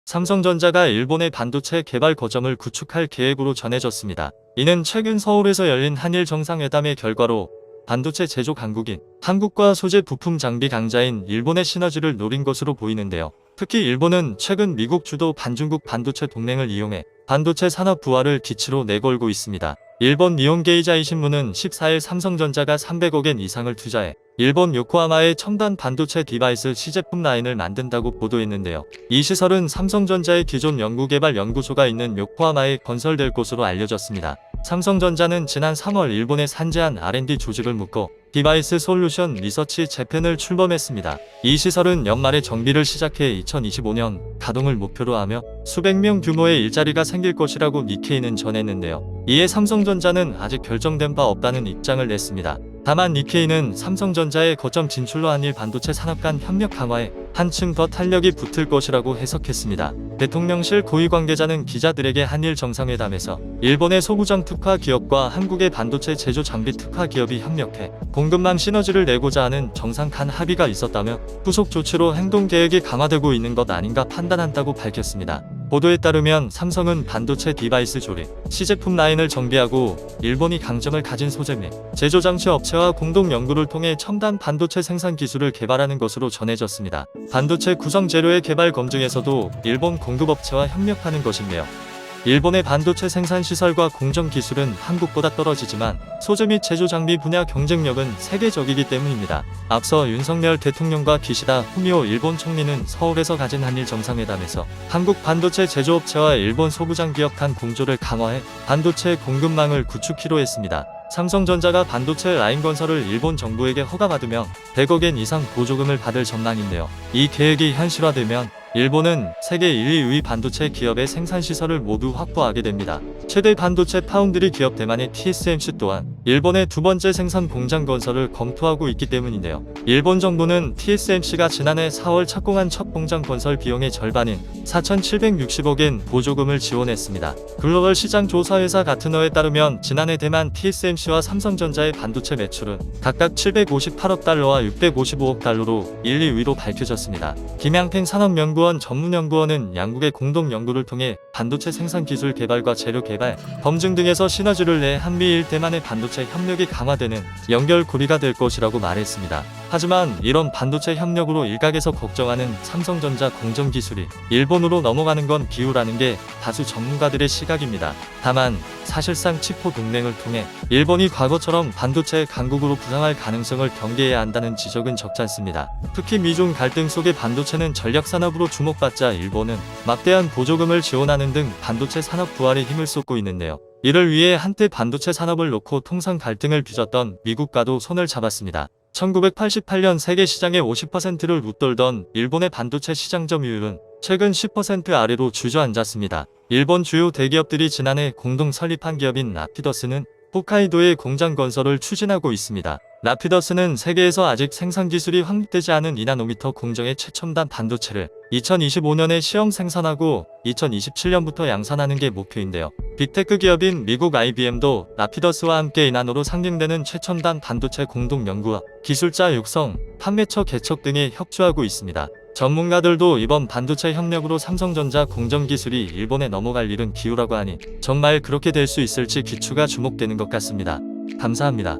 삼성전자가 일본의 반도체 개발 거점을 구축할 계획으로 전해졌습니다. 이는 최근 서울에서 열린 한일 정상회담의 결과로 반도체 제조 강국인 한국과 소재 부품 장비 강자인 일본의 시너지를 노린 것으로 보이는데요. 특히 일본은 최근 미국 주도 반중국 반도체 동맹을 이용해 반도체 산업 부활을 기치로 내걸고 있습니다. 일본 니혼게이자이 신문은 14일 삼성전자가 300억 엔 이상을 투자해 일본 요코하마의 첨단 반도체 디바이스 시제품 라인을 만든다고 보도했는데요. 이 시설은 삼성전자의 기존 연구개발 연구소가 있는 요코하마에 건설될 것으로 알려졌습니다. 삼성전자는 지난 3월 일본의 산재한 R&D 조직을 묶어 디바이스 솔루션 리서치 재팬을 출범했습니다. 이 시설은 연말에 정비를 시작해 2025년 가동을 목표로 하며 수백 명 규모의 일자리가 생길 것이라고 니케이는 전했는데요. 이에 삼성전자는 아직 결정된 바 없다는 입장을 냈습니다. 다만 니케이는 삼성전자의 거점 진출로 한일 반도체 산업 간 협력 강화에 한층 더 탄력이 붙을 것이라고 해석했습니다. 대통령실 고위 관계자는 기자들에게 한일 정상회담에서 일본의 소부장 특화 기업과 한국의 반도체 제조 장비 특화 기업이 협력해 공급망 시너지를 내고자 하는 정상 간 합의가 있었다며 후속 조치로 행동 계획이 강화되고 있는 것 아닌가 판단한다고 밝혔습니다. 보도에 따르면 삼성은 반도체 디바이스 조립, 시제품 라인을 정비하고 일본이 강점을 가진 소재 및 제조 장치 업체와 공동 연구를 통해 첨단 반도체 생산 기술을 개발하는 것으로 전해졌습니다. 반도체 구성 재료의 개발 검증에서도 일본 공급업체와 협력하는 것인데요. 일본의 반도체 생산 시설과 공정 기술은 한국보다 떨어지지만 소재 및 제조 장비 분야 경쟁력은 세계적이기 때문입니다. 앞서 윤석열 대통령과 기시다 후미오 일본 총리는 서울에서 가진 한일 정상회담에서 한국 반도체 제조업체와 일본 소부장 기업 간 공조를 강화해 반도체 공급망을 구축키로 했습니다. 삼성전자가 반도체 라인 건설을 일본 정부에게 허가받으면 100억 엔 이상 보조금을 받을 전망인데요. 이 계획이 현실화되면 일본은 세계 1, 2위 반도체 기업의 생산시설을 모두 확보하게 됩니다. 최대 반도체 파운드리 기업 대만의 TSMC 또한 일본의 두 번째 생산 공장 건설을 검토하고 있기 때문인데요. 일본 정부는 TSMC가 지난해 4월 착공한 첫 공장 건설 비용의 절반인 4,760억 엔 보조금을 지원했습니다. 글로벌 시장 조사회사 가트너에 따르면 지난해 대만 TSMC와 삼성전자의 반도체 매출은 각각 758억 달러와 655억 달러로 1, 2위로 밝혀졌습니다. 김양팽 산업연구원 전문연구원은 양국의 공동 연구를 통해 반도체 생산 기술 개발과 재료 개발, 검증 등에서 시너지를 내 한미일 대만의 반도체 협력이 강화되는 연결고리가 될 것이라고 말했습니다. 하지만 이런 반도체 협력으로 일각에서 걱정하는 삼성전자 공정 기술이 일본으로 넘어가는 건 비유라는 게 다수 전문가들의 시각입니다. 다만 사실상 치포 동맹을 통해 일본이 과거처럼 반도체 강국으로 부상할 가능성을 경계해야 한다는 지적은 적지 않습니다. 특히 미중 갈등 속의 반도체는 전략산업으로 주목받자 일본은 막대한 보조금을 지원하는 등 반도체 산업 부활에 힘을 쏟고 있는데요. 이를 위해 한때 반도체 산업을 놓고 통상 갈등을 빚었던 미국과도 손을 잡았습니다. 1988년 세계 시장의 50%를 웃돌던 일본의 반도체 시장 점유율은 최근 10% 아래로 주저앉았습니다. 일본 주요 대기업들이 지난해 공동 설립한 기업인 라피더스는 홋카이도의 공장 건설을 추진하고 있습니다. 라피더스는 세계에서 아직 생산 기술이 확립되지 않은 2나노미터 공정의 최첨단 반도체를 2025년에 시험 생산하고 2027년부터 양산하는 게 목표인데요. 빅테크 기업인 미국 IBM도 라피더스와 함께 2나노로 상징되는 최첨단 반도체 공동 연구와 기술자 육성, 판매처 개척 등에 협조하고 있습니다. 전문가들도 이번 반도체 협력으로 삼성전자 공정 기술이 일본에 넘어갈 일은 기우라고 하니 정말 그렇게 될 수 있을지 귀추가 주목되는 것 같습니다. 감사합니다.